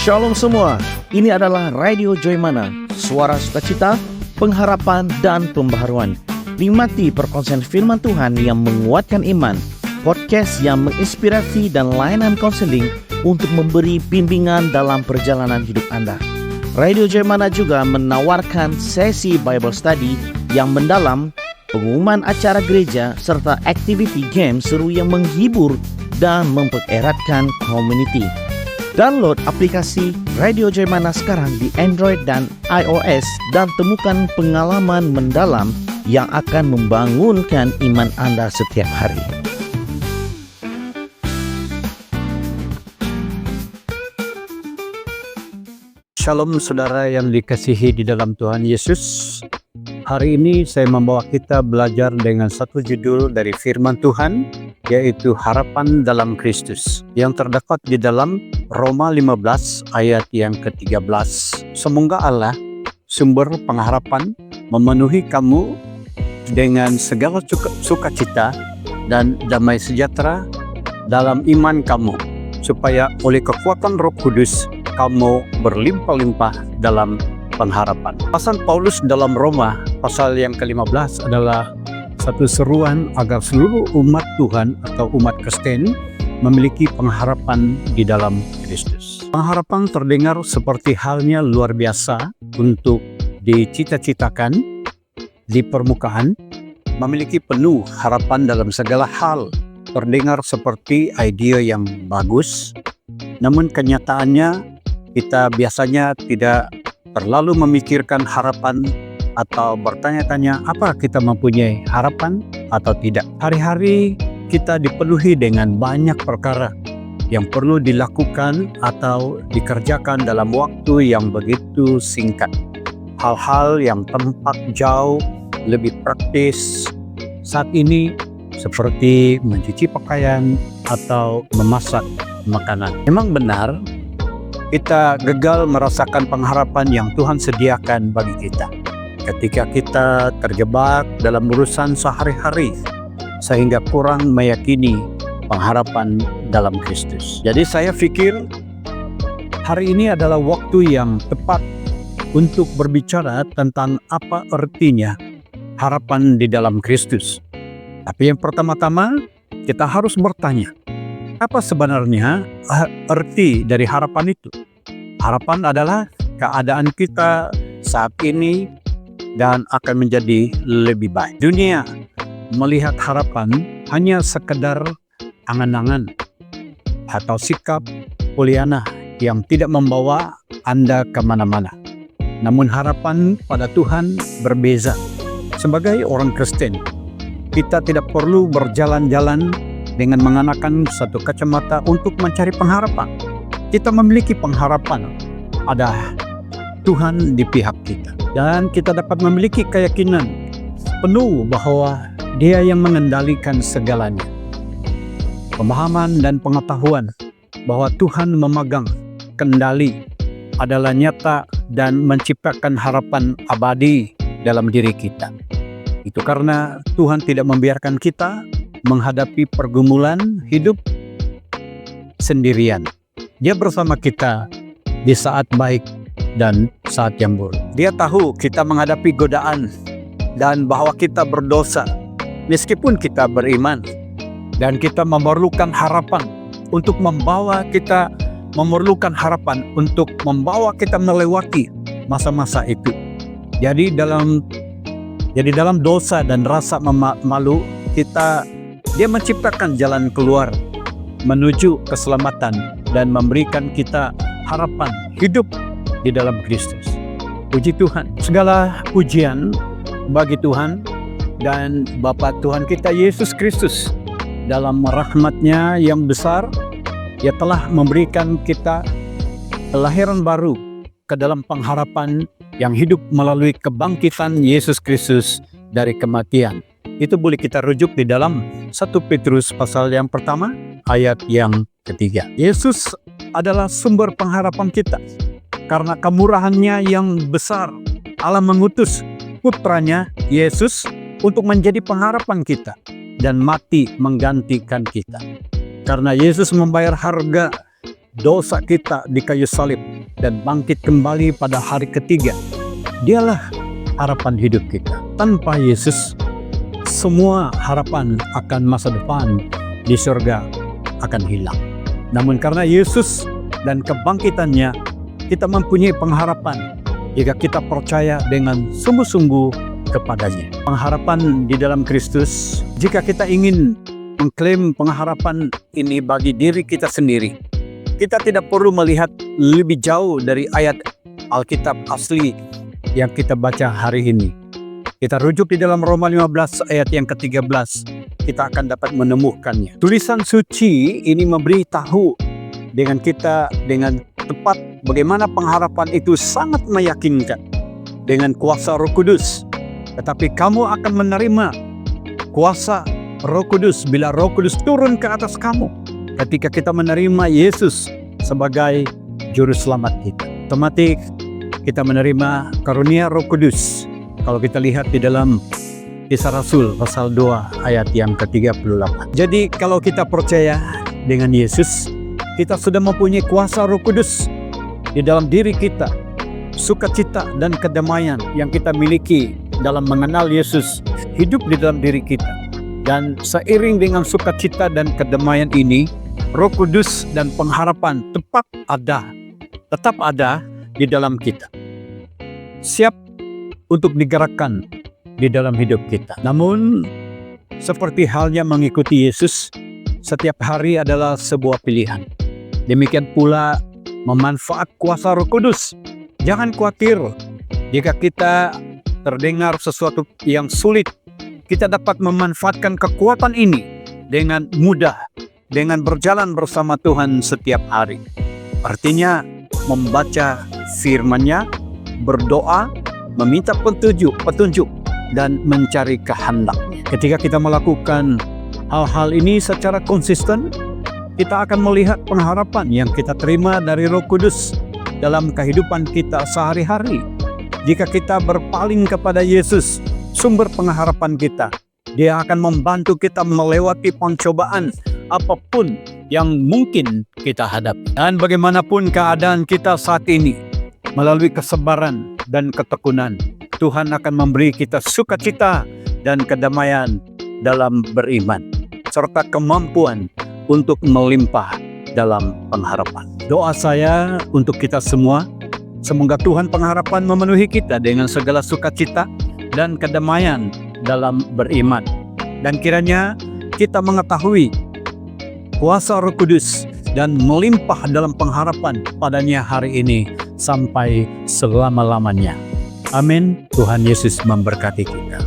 Shalom semua, ini adalah Radio Joymana, suara sukacita, pengharapan, dan pembaharuan. Nikmati perkongsian firman Tuhan yang menguatkan iman, podcast yang menginspirasi dan layanan konseling untuk memberi bimbingan dalam perjalanan hidup Anda. Radio Joymana juga menawarkan sesi Bible Study yang mendalam, pengumuman acara gereja, serta aktiviti game seru yang menghibur dan mempereratkan community. Download aplikasi Radio Joymana sekarang di Android dan iOS dan temukan pengalaman mendalam yang akan membangunkan iman Anda setiap hari. Shalom saudara yang dikasihi di dalam Tuhan Yesus. Hari ini saya membawa kita belajar dengan satu judul dari firman Tuhan, yaitu Harapan dalam Kristus, yang terdapat di dalam Roma 15 ayat yang ke-13. Semoga Allah, sumber pengharapan, memenuhi kamu dengan segala sukacita dan damai sejahtera dalam iman kamu, supaya oleh kekuatan Roh Kudus kamu berlimpah-limpah dalam pengharapan. Pasal Paulus dalam Roma pasal yang ke-15 adalah satu seruan agar seluruh umat Tuhan atau umat Kristen memiliki pengharapan di dalam Kristus. Pengharapan terdengar seperti halnya luar biasa untuk dicita-citakan di permukaan, memiliki penuh harapan dalam segala hal. Terdengar seperti ide yang bagus, namun kenyataannya kita biasanya tidak terlalu memikirkan harapan atau bertanya-tanya apakah kita mempunyai harapan atau tidak. Hari-hari kita dipenuhi dengan banyak perkara yang perlu dilakukan atau dikerjakan dalam waktu yang begitu singkat. Hal-hal yang tampak jauh lebih praktis saat ini seperti mencuci pakaian atau memasak makanan. Memang benar, kita gagal merasakan pengharapan yang Tuhan sediakan bagi kita ketika kita terjebak dalam urusan sehari-hari sehingga kurang meyakini pengharapan dalam Kristus. Jadi saya pikir hari ini adalah waktu yang tepat untuk berbicara tentang apa artinya harapan di dalam Kristus. Tapi yang pertama-tama kita harus bertanya, apa sebenarnya arti dari harapan itu? Harapan adalah keadaan kita saat ini dan akan menjadi lebih baik. Dunia melihat harapan hanya sekedar angan-angan atau sikap Pollyanna yang tidak membawa Anda kemana-mana. Namun harapan pada Tuhan berbeza. Sebagai orang Kristen, kita tidak perlu berjalan-jalan dengan mengenakan satu kacamata untuk mencari pengharapan. Kita memiliki pengharapan, ada Tuhan di pihak kita. Dan kita dapat memiliki keyakinan penuh bahwa Dia yang mengendalikan segalanya. Pemahaman dan pengetahuan bahwa Tuhan memegang kendali adalah nyata dan menciptakan harapan abadi dalam diri kita. Itu karena Tuhan tidak membiarkan kita menghadapi pergumulan hidup sendirian. Dia bersama kita di saat baik dan saat yang buruk. Dia tahu kita menghadapi godaan dan bahwa kita berdosa meskipun kita beriman, dan kita memerlukan harapan untuk membawa kita melewati masa-masa itu. Jadi dalam dosa dan rasa malu kita, Dia menciptakan jalan keluar menuju keselamatan dan memberikan kita harapan hidup di dalam Kristus. Puji Tuhan. Segala pujian bagi Tuhan dan Bapa Tuhan kita Yesus Kristus. Dalam rahmat-Nya yang besar, Dia telah memberikan kita kelahiran baru ke dalam pengharapan yang hidup melalui kebangkitan Yesus Kristus dari kematian. Itu boleh kita rujuk di dalam 1 Petrus pasal yang pertama ayat yang ketiga. Yesus adalah sumber pengharapan kita. Karena kemurahan-Nya yang besar, Allah mengutus putranya Yesus untuk menjadi pengharapan kita dan mati menggantikan kita. Karena Yesus membayar harga dosa kita di kayu salib, dan bangkit kembali pada hari ketiga. Dialah harapan hidup kita. Tanpa Yesus, semua harapan akan masa depan di surga akan hilang. Namun karena Yesus dan kebangkitannya, kita mempunyai pengharapan jika kita percaya dengan sungguh-sungguh kepadanya. Pengharapan di dalam Kristus, jika kita ingin mengklaim pengharapan ini bagi diri kita sendiri, kita tidak perlu melihat lebih jauh dari ayat Alkitab asli yang kita baca hari ini. Kita rujuk di dalam Roma 15 ayat yang ke-13, kita akan dapat menemukannya. Tulisan suci ini memberitahu dengan kita dengan tepat bagaimana pengharapan itu sangat meyakinkan dengan kuasa Roh Kudus. Tetapi kamu akan menerima kuasa Roh Kudus bila Roh Kudus turun ke atas kamu ketika kita menerima Yesus sebagai juru selamat kita. Otomatis kita menerima karunia Roh Kudus. Kalau kita lihat di dalam Kisah Rasul pasal 2 ayat yang ke-38. Jadi kalau kita percaya dengan Yesus, kita sudah mempunyai kuasa Roh Kudus di dalam diri kita. Sukacita dan kedamaian yang kita miliki dalam mengenal Yesus hidup di dalam diri kita. Dan seiring dengan sukacita dan kedamaian ini, Roh Kudus dan pengharapan tetap ada di dalam kita. Siap untuk digerakkan di dalam hidup kita. Namun, seperti halnya mengikuti Yesus, setiap hari adalah sebuah pilihan. Demikian pula memanfaat kuasa Roh Kudus. Jangan khawatir jika kita terdengar sesuatu yang sulit. Kita dapat memanfaatkan kekuatan ini dengan mudah, dengan berjalan bersama Tuhan setiap hari. Artinya, membaca firman-Nya, berdoa, meminta petunjuk, dan mencari kehendak-Nya. Ketika kita melakukan hal-hal ini secara konsisten, kita akan melihat pengharapan yang kita terima dari Roh Kudus dalam kehidupan kita sehari-hari. Jika kita berpaling kepada Yesus, sumber pengharapan kita, Dia akan membantu kita melewati pencobaan apapun yang mungkin kita hadapi. Dan bagaimanapun keadaan kita saat ini, melalui kesabaran dan ketekunan, Tuhan akan memberi kita sukacita dan kedamaian dalam beriman, serta kemampuan untuk melimpah dalam pengharapan. Doa saya untuk kita semua, semoga Tuhan pengharapan memenuhi kita dengan segala sukacita dan kedamaian dalam beriman. Dan kiranya kita mengetahui kuasa Roh Kudus dan melimpah dalam pengharapan padanya hari ini sampai selama-lamanya. Amin. Tuhan Yesus memberkati kita.